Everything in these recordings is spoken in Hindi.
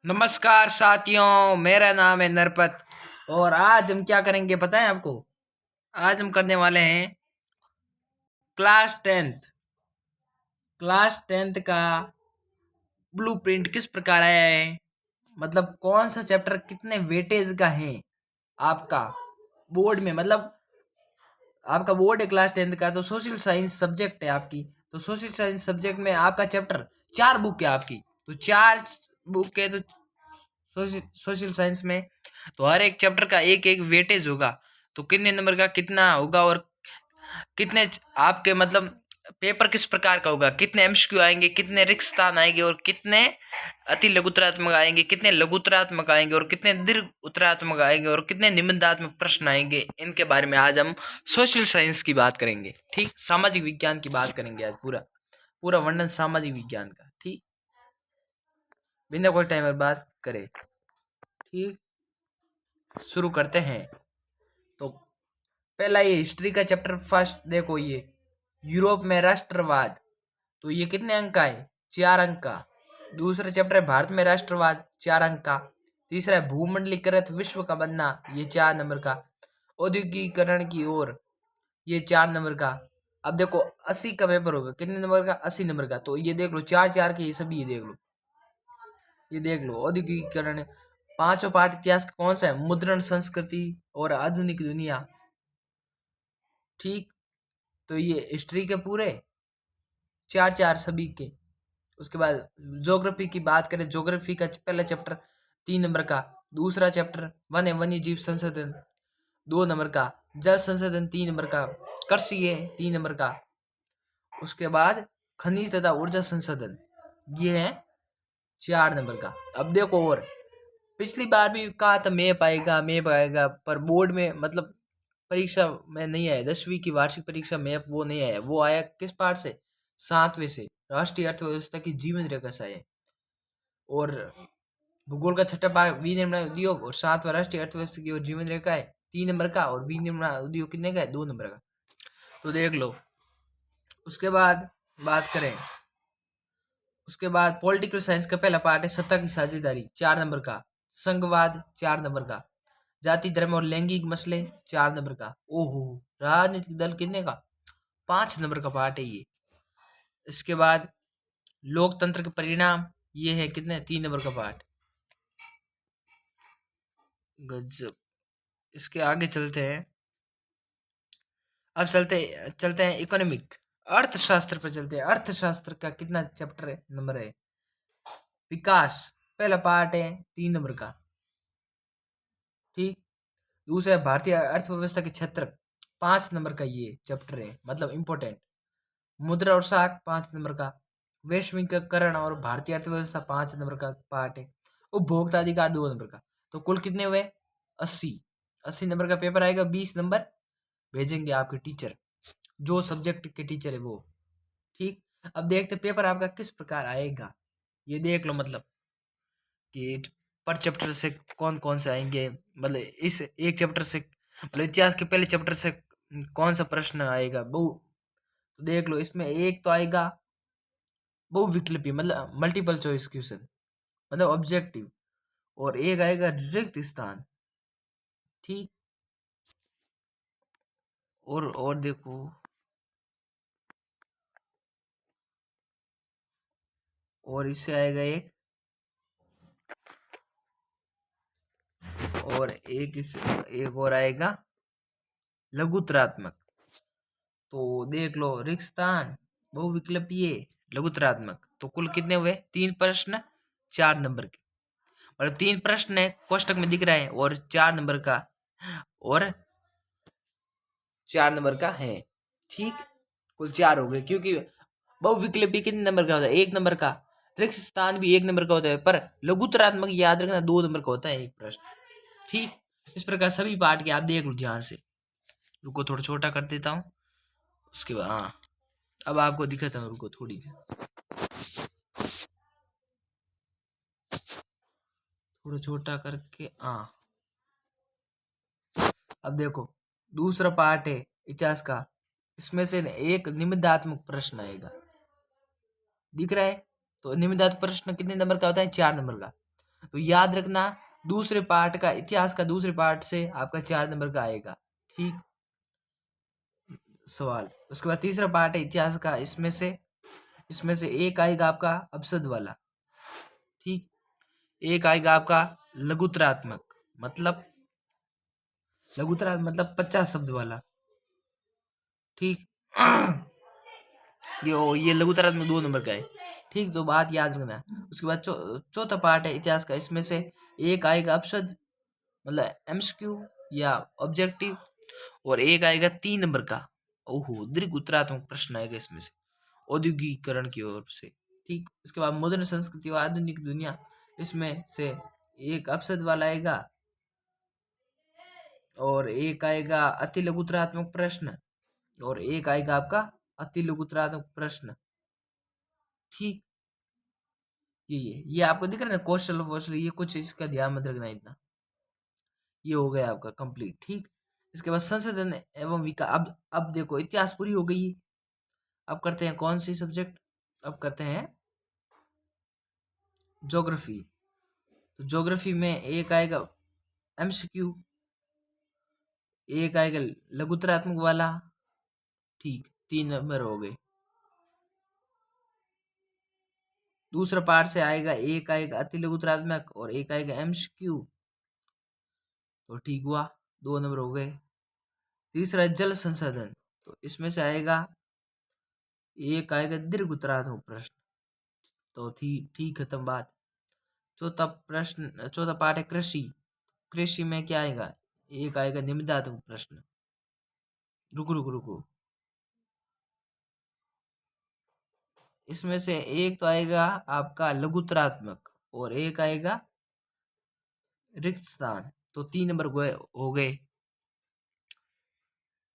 नमस्कार साथियों, मेरा नाम है नरपत। और आज हम क्या करेंगे पता है आपको? आज हम करने वाले हैं क्लास टेंथ का ब्लूप्रिंट किस प्रकार आया है। मतलब कौन सा चैप्टर कितने वेटेज का है आपका बोर्ड में। मतलब आपका बोर्ड है क्लास 10th का, तो सोशल साइंस सब्जेक्ट है आपकी। तो सोशल साइंस सब्जेक्ट में आपका चैप्टर 4 बुक है आपकी। तो 4 बुक है, तो सोशल साइंस में तो हर एक चैप्टर का एक एक वेटेज होगा। तो कितने नंबर का कितना होगा और आपके मतलब पेपर किस प्रकार का होगा, कितने एमसीक्यू आएंगे, कितने रिक्त स्थान आएंगे और कितने अति लघुतरात्मक आएंगे, कितने लघुतरात्मक आएंगे और कितने दीर्घ उत्तरात्मक आएंगे और कितने निबंधात्मक प्रश्न आएंगे, इनके बारे में आज हम सोशल साइंस की बात करेंगे। ठीक, सामाजिक विज्ञान की बात करेंगे आज। पूरा पूरा वर्णन सामाजिक विज्ञान का। ठीक, बिना कोई टाइमर बात करे। ठीक, शुरू करते हैं। तो पहला ये हिस्ट्री का चैप्टर फर्स्ट देखो, ये यूरोप में राष्ट्रवाद। तो ये कितने अंक का है? 4 अंक का। दूसरा चैप्टर है भारत में राष्ट्रवाद, 4 अंक का। तीसरा है भूमंडलीकृत विश्व का बनना, ये 4 नंबर का। औद्योगिकीकरण की ओर, ये 4 नंबर का। अब देखो 80 का पेपर होगा, कितने नंबर का? 80 नंबर का। तो ये देख लो 4 4 के, ये सभी ये देख लो औद्योगिकीकरण। पांचों पाठ इतिहास का कौन सा है? मुद्रण, संस्कृति और आधुनिक दुनिया। ठीक, तो ये हिस्ट्री के पूरे 4 4 सभी के। उसके बाद ज्योग्राफी की बात करें, ज्योग्राफी का पहला चैप्टर 3 नंबर का। दूसरा चैप्टर वन है वन्य जीव संसाधन, 2 नंबर का। जल संसाधन 3 नंबर का। कृषि है 3 नंबर का। उसके बाद खनिज तथा ऊर्जा संसाधन, ये है 4 नंबर का। अब देखो, और पिछली बार भी कहा था मैप आएगा, पर बोर्ड में मतलब परीक्षा में नहीं आया। 10वीं की वार्षिक परीक्षा मैप वो नहीं आया। वो आया किस पार्ट से? 7वें से, राष्ट्रीय अर्थव्यवस्था की जीवन रेखा से आया। और भूगोल का छठा भाग विनिर्माण उद्योग और 7वां राष्ट्रीय अर्थव्यवस्था की ओर जीवन रेखा है 3 नंबर का। और विनिर्माण उद्योग कितने का है? 2 नंबर का। तो देख लो। उसके बाद बात करें, उसके बाद पॉलिटिकल साइंस का पहला पार्ट है सत्ता की साझेदारी, 4 नंबर का। संघवाद 4 नंबर का। जाति धर्म और लैंगिक मसले 4 नंबर का। ओहो, राजनीतिक दल कितने का? 5 नंबर का पार्ट है ये। इसके बाद लोकतंत्र के परिणाम, ये है कितने? 3 नंबर का पार्ट। गजब। इसके आगे चलते हैं। अब चलते हैं इकोनॉमिक, अर्थशास्त्र पर चलते हैं। अर्थशास्त्र का कितना चैप्टर है, नंबर है? विकास, पहला पार्ट है 3 नंबर का। ठीक, दूसरा है भारतीय अर्थव्यवस्था के क्षेत्र, 5 नंबर का ये चैप्टर है, मतलब इम्पोर्टेंट। मुद्रा और साख 5 नंबर का। वैश्विकरण और भारतीय अर्थव्यवस्था 5 नंबर का पार्ट है। उपभोक्ता अधिकार 2 नंबर का। तो कुल कितने हुए? 80 नंबर का पेपर आएगा। 20 नंबर भेजेंगे आपके टीचर, जो सब्जेक्ट के टीचर है वो। ठीक, अब देखते पेपर आपका किस प्रकार आएगा। ये देख लो, मतलब कि पर चैप्टर से कौन कौन से आएंगे। मतलब इस एक चैप्टर से, मतलब इतिहास के पहले चैप्टर से कौन सा प्रश्न आएगा बहु। तो देख लो, इसमें एक तो आएगा बहुविकल्पी, मतलब मल्टीपल चॉइस क्वेश्चन, मतलब ऑब्जेक्टिव। और एक आएगा रिक्त स्थान। ठीक, और देखो, और इससे आएगा एक, और एक और आएगा लघुतरात्मक। तो देख लो, रिक्त स्थान, बहुविकल्पीय, लघुतरात्मक। तो कुल कितने हुए? 3 प्रश्न, 4 नंबर के। मतलब 3 प्रश्न है, कोष्टक में दिख रहा है, और 4 नंबर का, और 4 नंबर का है। ठीक, कुल 4 हो गए। क्योंकि बहुविकल्पी कितने नंबर का होता है? 1 नंबर का। रिक्त स्थान भी 1 नंबर का होता है, पर लघुतरात्मक याद रखना 2 नंबर का होता है एक प्रश्न। ठीक, इस प्रकार सभी पाठ के आप देख लो ध्यान से। रुको, थोड़ा छोटा कर देता हूँ। उसके बाद हाँ, अब आपको दिखाता हूँ। रुको थोड़ी थोड़ा छोटा करके। हाँ, अब देखो, दूसरा पार्ट है इतिहास का। इसमें से एक निबंधात्मक प्रश्न आएगा, दिख रहा है? तो निबंधात्मक प्रश्न कितने नंबर का होता है? 4 नंबर का। तो याद रखना दूसरे पार्ट का, इतिहास का दूसरे पार्ट से आपका 4 नंबर का आएगा। ठीक, सवाल। उसके बाद तीसरा पार्ट है इतिहास का, इसमें से एक आएगा आपका अपशब्द वाला। ठीक, एक आएगा आपका लघुतरात्मक, मतलब 50 शब्द वाला। ठीक, ये लघुतरात्मक 2 नंबर का है। ठीक, तो बात याद रखना। उसके बाद चौथा पार्ट है इतिहास का, इसमें से एक आएगा अपशब्द मतलब एमसीक्यू या ऑब्जेक्टिव, और एक आएगा 3 नंबर का ओहो दीर्घ उत्तरात्मक प्रश्न आएगा इसमें से, औद्योगिकरण की ओर से। ठीक, इसके बाद मॉडर्न संस्कृति और आधुनिक दुनिया, इसमें से एक अपशब्द वाला आएगा और एक आएगा अति लघुतरात्मक प्रश्न, और एक आएगा आपका अति लघुतरात्मक प्रश्न। ठीक, ये आपको दिख रहा है ना, कौशल वौशल, ये कुछ इसका ध्यान मत रखना इतना। ये हो गया आपका कंप्लीट। ठीक, इसके बाद संशोधन एवं विकास। अब देखो इतिहास पूरी हो गई। अब करते हैं कौन सी सब्जेक्ट, अब करते हैं ज्योग्राफी। तो ज्योग्राफी में एक आएगा एमसीक्यू, एक आएगा लघुतरात्मक वाला। ठीक, 3 नंबर हो गए। दूसरा पार्ट से आएगा, एक आएगा अति लघुतरात्मक और एक आएगा एमसीक्यू। तो ठीक हुआ, 2 नंबर हो गए। तीसरा जल संसाधन, तो इसमें से आएगा एक आएगा दीर्घ उत्तरात्मक प्रश्न। तो ठीक खत्म बात। चौथा पार्ट है कृषि। कृषि में क्या आएगा, एक आएगा निबंधात्मक प्रश्न। रुको, इसमें से एक तो आएगा आपका लघुतरात्मक और एक आएगा रिक्त स्थान। तो 3 नंबर हो गए।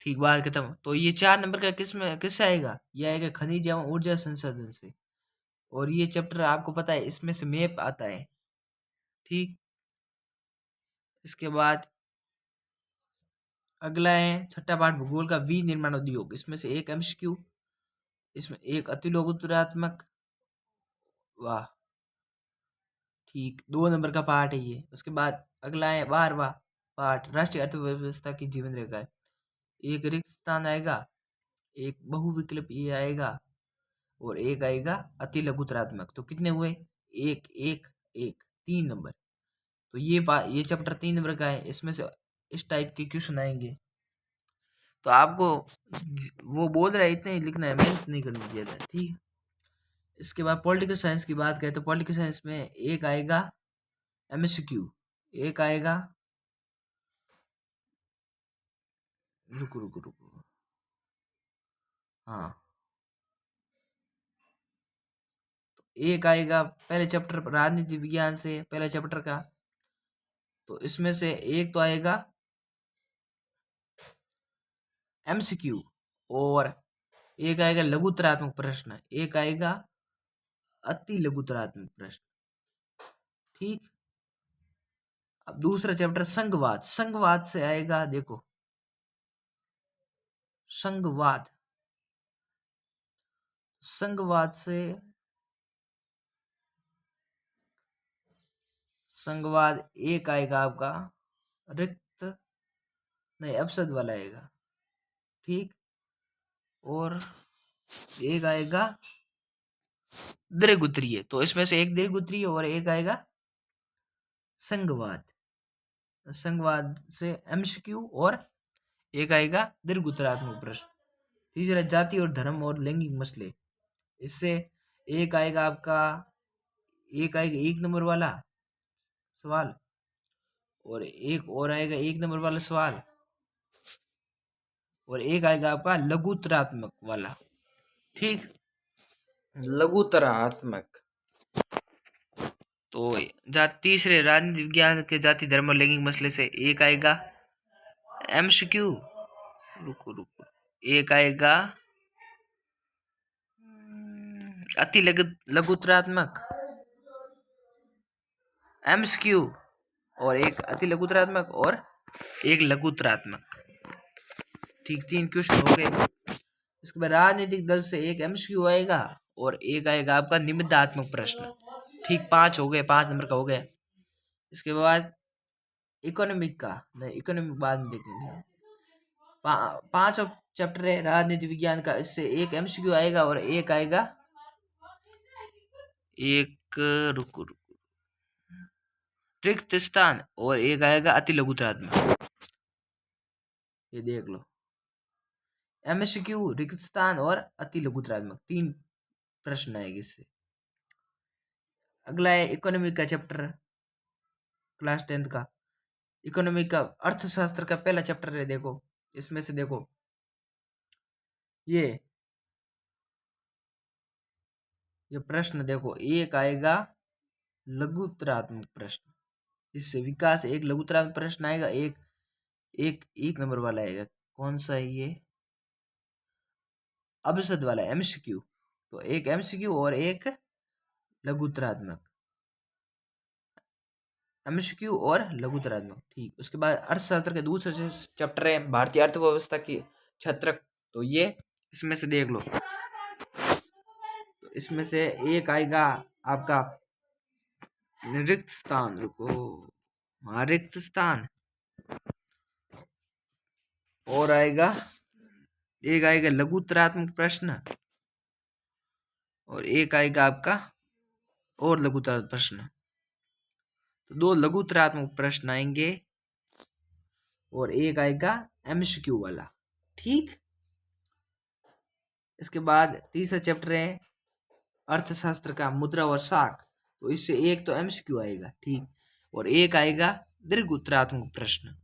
ठीक, बात खत्म। तो ये 4 नंबर का किससे आएगा, ये आएगा खनिज एवं ऊर्जा संसाधन से। और ये चैप्टर आपको पता है इसमें से मैप आता है। ठीक, इसके बाद अगला है छठा पाठ भूगोल का विनिर्माण उद्योग। इसमें से एक एमसीक्यू, इसमें एक अति लघुतरात्मक। वाह, ठीक, 2 नंबर का पार्ट है ये। उसके बाद अगला है 12वां पार्ट राष्ट्रीय अर्थव्यवस्था की जीवन रेखा है। एक रिक्त स्थान आएगा, एक बहुविकल्पीय आएगा और एक आएगा अति लघुतरात्मक। तो कितने हुए, एक एक एक, 3 नंबर। तो ये चैप्टर 3 नंबर का है। इसमें से इस टाइप के क्वेश्चन आएंगे। तो आपको वो बोल रहा है इतना ही लिखना है, मेहनत नहीं करनी ज्यादा। ठीक है, इसके बाद पॉलिटिकल साइंस की बात करें तो पॉलिटिकल साइंस में एक आएगा एमएसक्यू, एक आएगा रुको हाँ, एक आएगा पहले चैप्टर राजनीति विज्ञान से, पहले चैप्टर का। तो इसमें से एक तो आएगा एमसीक्यू और एक आएगा लघुतरात्मक प्रश्न, एक आएगा अति लघुतरात्मक प्रश्न। ठीक, अब दूसरा चैप्टर संघवाद। संघवाद से आएगा, देखो संघवाद, संघवाद से संघवाद एक आएगा आपका रिक्त नहीं अपशब्द वाला आएगा। ठीक, और एक आएगा दीर्घ उत्तरीय। तो इसमें से एक दीर्घ उत्तरीय और एक आएगा संघवाद। संघवाद से एमसीक्यू और एक आएगा दीर्घ उत्तरात्मक प्रश्न। तीसरा जाति और धर्म और लैंगिक मसले, इससे एक आएगा आपका, एक आएगा 1 नंबर वाला सवाल और एक और आएगा 1 नंबर वाला सवाल और एक आएगा आपका लघुतरात्मक वाला। ठीक, लघुतरात्मक। तो तीसरे राजनीति विज्ञान के जाति धर्म और लैंगिक मसले से एक आएगा एमसीक्यू, रुको एक आएगा अति लघुतरात्मक एमसीक्यू और एक अति लघुतरात्मक और एक लघुतरात्मक। ठीक, 3 क्वेश्चन हो गए। इसके बाद राजनीतिक दल से एक एमसीक्यू आएगा और एक आएगा आपका निबंधात्मक प्रश्न। ठीक, 5 हो गए, 5 नंबर का हो गया। इसके बाद इकोनॉमिक का, नहीं इकोनॉमिक बाद में देखेंगे। पांच चैप्टर है राजनीति विज्ञान का, इससे एक एमसीक्यू आएगा और एक आएगा एक रुको रुको रिक्त स्थान, और एक आएगा अति लघुतरात्मक। ये देख लो, एमसीक्यू, रिक्त स्थान और अति लघुतरात्मक, 3 प्रश्न आएंगे इससे। अगला है इकोनॉमिक का चैप्टर, क्लास 10th का इकोनॉमिक का अर्थशास्त्र का पहला चैप्टर है। देखो इसमें से देखो ये प्रश्न देखो, एक आएगा लघुतरात्मक प्रश्न, इससे विकास एक लघुतरात्मक प्रश्न आएगा, एक एक एक नंबर वाला आएगा। कौन सा है ये? अभिसद वाला एमसीक्यू। तो एक एमसीक्यू और एक लघुतरात्मक, एमसीक्यू और लघुतरात्मक, ठीक। उसके बाद अर्थशास्त्र के दूसरे चैप्टर है भारतीय अर्थव्यवस्था की छत्रक। तो ये इसमें से देख लो, तो इसमें से एक आएगा आपका रिक्त स्थान, रुको, हाँ रिक्त स्थान, और आएगा एक आएगा लघुतरात्मक प्रश्न, और एक आएगा आपका और लघुतरात्मक प्रश्न। तो 2 लघुतरात्मक प्रश्न आएंगे और एक आएगा एमसीक्यू वाला, ठीक। इसके बाद तीसरा चैप्टर है अर्थशास्त्र का मुद्रा और साख। तो इससे एक तो एमसीक्यू आएगा, ठीक, और एक आएगा दीर्घ उत्तरात्मक प्रश्न,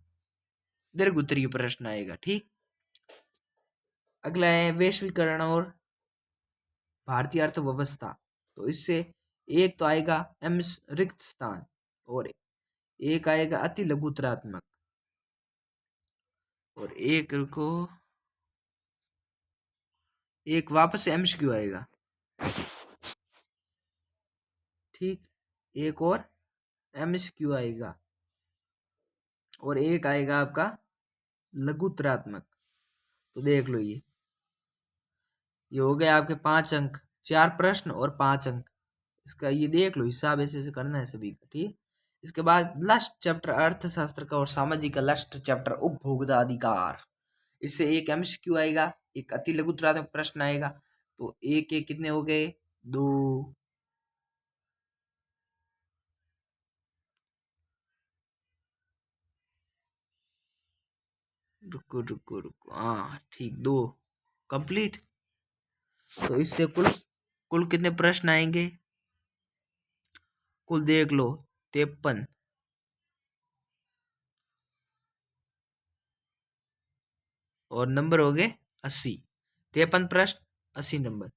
दीर्घ उत्तरीय प्रश्न आएगा, ठीक। अगला है वैश्वीकरण और भारतीय अर्थव्यवस्था। तो इससे एक तो आएगा रिक्त स्थान और एक आएगा अति लघुतरात्मक, और एक को एक वापस से एमसीक्यू आएगा, ठीक। एक और एमसीक्यू आएगा और एक आएगा आपका लघुतरात्मक। तो देख लो ये हो गया आपके 5 अंक, 4 प्रश्न और 5 अंक। इसका ये देख लो, हिसाब ऐसे करना है सभी का, ठीक। इसके बाद लास्ट चैप्टर अर्थशास्त्र का और सामाजिक का लास्ट चैप्टर उपभोक्ता अधिकार। इससे एक एमसीक्यू आएगा, एक अति लघुतरात्मक प्रश्न आएगा। तो एक एक कितने हो गए? 2, रुको रुको रुको, हाँ ठीक, 2 कंप्लीट। तो इससे कुल कुल कितने प्रश्न आएंगे? कुल देख लो 53, और नंबर हो गए 80। 53 प्रश्न, 80 नंबर।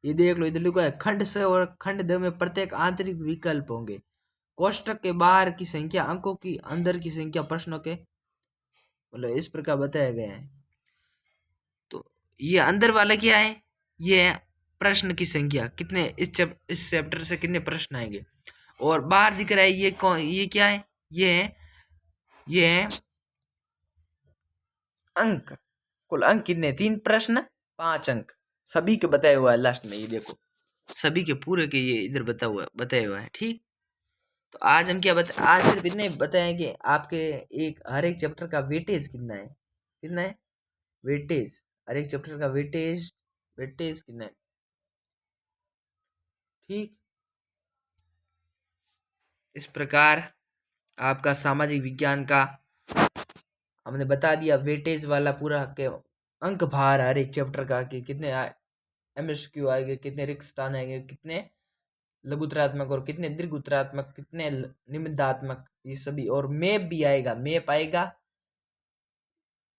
ये देख लो, इधर लिखा है खंड से और खंड द में प्रत्येक आंतरिक विकल्प होंगे। कोष्टक के बाहर की संख्या अंकों की, अंदर की संख्या प्रश्नों के, मतलब इस प्रकार बताया गया है। तो ये अंदर वाला क्या है? ये है प्रश्न की संख्या, कितने इस चैप्टर से कितने प्रश्न आएंगे। और बाहर दिख रहा है ये कौन, ये क्या है? ये है अंक। कुल अंक कितने? 3 प्रश्न, 5 अंक, सभी के बताया हुआ है लास्ट में। ये देखो सभी के पूरे के ये इधर बताया हुआ है, ठीक। तो आज हम क्या आज सिर्फ इतने बताएं कि आपके हर एक चैप्टर का वेटेज कितना है, कितना है वेटेज, हर एक चैप्टर का वेटेज कितना है, ठीक। इस प्रकार आपका सामाजिक विज्ञान का हमने बता दिया वेटेज वाला पूरा के अंक भार हर एक चैप्टर का, कि कितने एमएसक्यू आएंगे, कितने रिक्त स्थान आएंगे, कितने लघुतरात्मक और कितने दीर्घ उत्तरात्मक, कितने निबंधात्मक, ये सभी। और मैप भी आएगा, मैप आएगा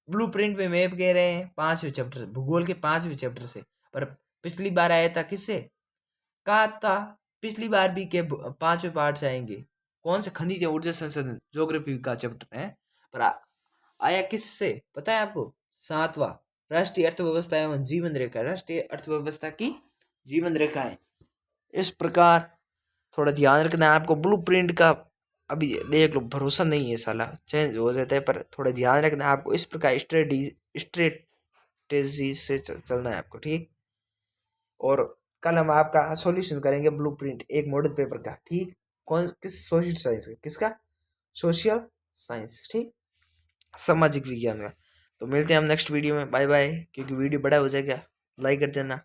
ब्लूप्रिंट में। मैप कह रहे हैं 5वें चैप्टर, भूगोल के 5वें चैप्टर से। पर पिछली बार आया था किससे? कहा था पिछली बार भी के 5वें पार्ट से आएंगे। कौन से? खनिज ऊर्जा संसाधन, ज्योग्राफी का चैप्टर है। पर आया किससे पता है आपको? 7वां, राष्ट्रीय अर्थव्यवस्था एवं जीवन रेखा, राष्ट्रीय अर्थव्यवस्था की जीवन रेखा है। इस प्रकार थोड़ा ध्यान रखना है आपको। ब्लूप्रिंट का अभी देख लो, भरोसा नहीं है, साला चेंज हो जाता है, पर थोड़ा ध्यान रखना है आपको। इस प्रकार स्ट्रेटेजी से चलना है आपको, ठीक। और कल हम आपका सॉल्यूशन करेंगे ब्लूप्रिंट, एक मॉडल पेपर का, ठीक। किस सोशल साइंस का, किसका? सोशल साइंस, ठीक, सामाजिक विज्ञान में। तो मिलते हैं हम नेक्स्ट वीडियो में, बाय बाय। क्योंकि वीडियो बड़ा हो जाएगा, लाइक कर देना।